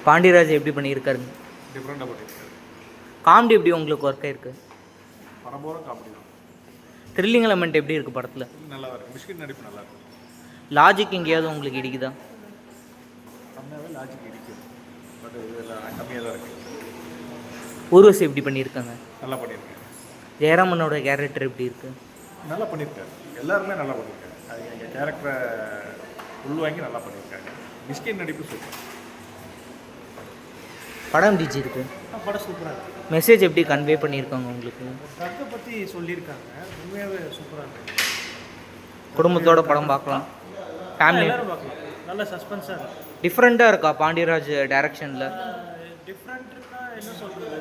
பாண்டியராஜ் எப்படி பண்ணியிருக்காருங்க? டிஃப்ரெண்ட்டாக பண்ணியிருக்காரு. காமெடி எப்படி உங்களுக்கு ஒர்க் ஆயிருக்கு? படம் போகிற காமெடி தான். த்ரில்லிங் எலமெண்ட் எப்படி இருக்குது படத்தில்? நல்லா இருக்குது. மிஷ்கின் நடிப்பு நல்லா இருக்கும். லாஜிக் எங்கேயாவது உங்களுக்கு இடிக்குதா? கம்மியாகவே லாஜிக் இடிக்கும். பட் இதில் கம்மியாக தான் இருக்குது. ஊர்வசி எப்படி பண்ணியிருக்காங்க? நல்லா பண்ணியிருக்காங்க. ஜெயராமனோட கேரக்டர் எப்படி இருக்குது? நல்லா பண்ணியிருக்காரு. எல்லாருமே நல்லா பண்ணியிருக்காங்க. அது எங்கள் கேரக்டரை உள்வாங்கி நல்லா பண்ணியிருக்காங்க. மிஷ்கின் நடிப்பு சூப்பர். படம் எப்படி இருக்கு? படம் சூப்பராக இருக்குது. மெசேஜ் எப்படி கன்வே பண்ணியிருக்காங்க உங்களுக்கு? ட்ரக்கை பற்றி சொல்லியிருக்காங்க. உண்மையாகவே சூப்பராக இருக்குது. குடும்பத்தோட படம் பார்க்கலாம், ஃபேமிலி எல்லாரும் பார்க்கலாம். நல்ல சஸ்பென்ஸாக இருக்குது. டிஃப்ரெண்ட்டாக இருக்கா பாண்டியராஜ் டைரக்ஷனில்? டிஃப்ரெண்ட்டுன்னா என்ன சொல்கிறது,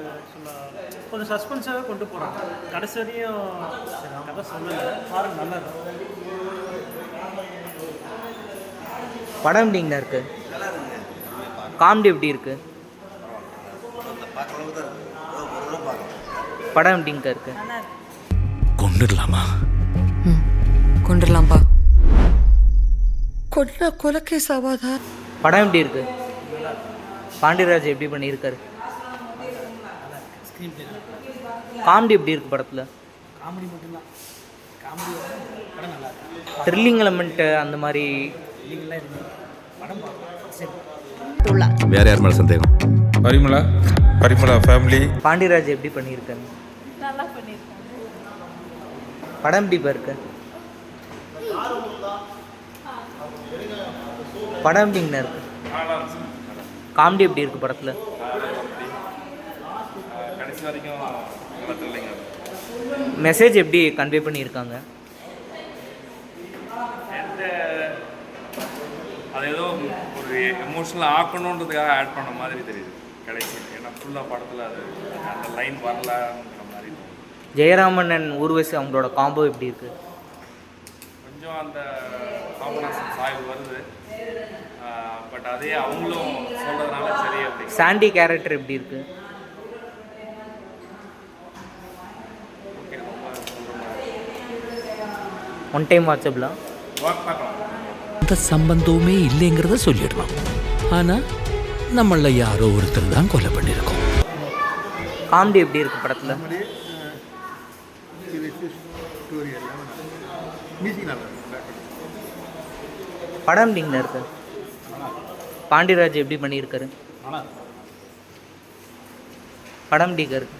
கொஞ்சம் சஸ்பென்ஸாகவே கொண்டு போகிறாங்க. கடைசி வரையும் கதை சொல்லலை, பாருங்க நல்லா இருக்கும். படம் எப்படிங்க இருக்கு? காமெடி எப்படி இருக்கு? படம் எப்படிங்க இருக்கு? கொண்டுடலாமா? கொண்டுடலாம்ப்பா. கொல்ல கொலக்கேஸ் ஆவாதா? படம் எப்படி இருக்கு? பாண்டியராஜ் எப்படி பண்ணியிருக்காரு? காமெடி எப்படி இருக்கு படத்தில்? காமெடி மட்டும்தான். காமெடி படம் நல்லா இருக்கு. த்ரில்லிங் எலமெண்ட்டு அந்த மாதிரி இல்லைங்களா இருக்குது. படம் பார்க்கலாம். சரி. வேற யார் மேல சந்தேகம்? பரிமளா ஃபேமிலி. பாண்டியராஜ் எப்படி பண்ணியிருக்காரு? நல்லா பண்ணியிருக்காங்க. படம் எப்படி இருக்கு? படம் எப்படிங்கண்ணா இருக்கு? காமெடி எப்படி இருக்கு படத்தில்? கடைசி வரைக்கும் நல்லா தெரியலைங்க. மெசேஜ் எப்படி கன்வே பண்ணியிருக்காங்க? அது ஏதோ ஒரு எமோஷனல் ஆக்கணுன்றதுக்காக ஆட் பண்ண மாதிரி தெரியுது கடைசி. ஏன்னா ஃபுல்லாக படத்தில் அது அந்த லைன் வரலங்கிற மாதிரி தோணுது. ஜெயராமன் அண்ட் ஊர்வசி அவங்களோட காம்போ எப்படி இருக்கு? கொஞ்சம் அந்த காம்பினேஷன் சாய்வு வருது. பட் அதே அவங்களும் சொல்கிறதுனால சரி அப்படி. சாண்டி கேரக்டர் எப்படி இருக்கு? ஓகே, ரொம்ப சொல்கிற மாதிரி ஒன் டைம் வாட்சபிளா? ஒர்க் பார்க்கலாம். அந்த சம்பந்தமே இல்லைங்கிறத சொல்லிடலாம். ஆனா நம்மள யாரோ ஒருத்தர் தான் கொலை பண்ணியிருக்கோம். காமெடி எப்படி இருக்கு படத்தில்? ஸ்டோரி எல்லாம் மியூசிக் நல்லா இருக்கு. படம் எப்படிங்க இருக்கு? பாண்டியராஜ் எப்படி பண்ணியிருக்காரு? நல்லா படம் எப்படிங்க இருக்கு?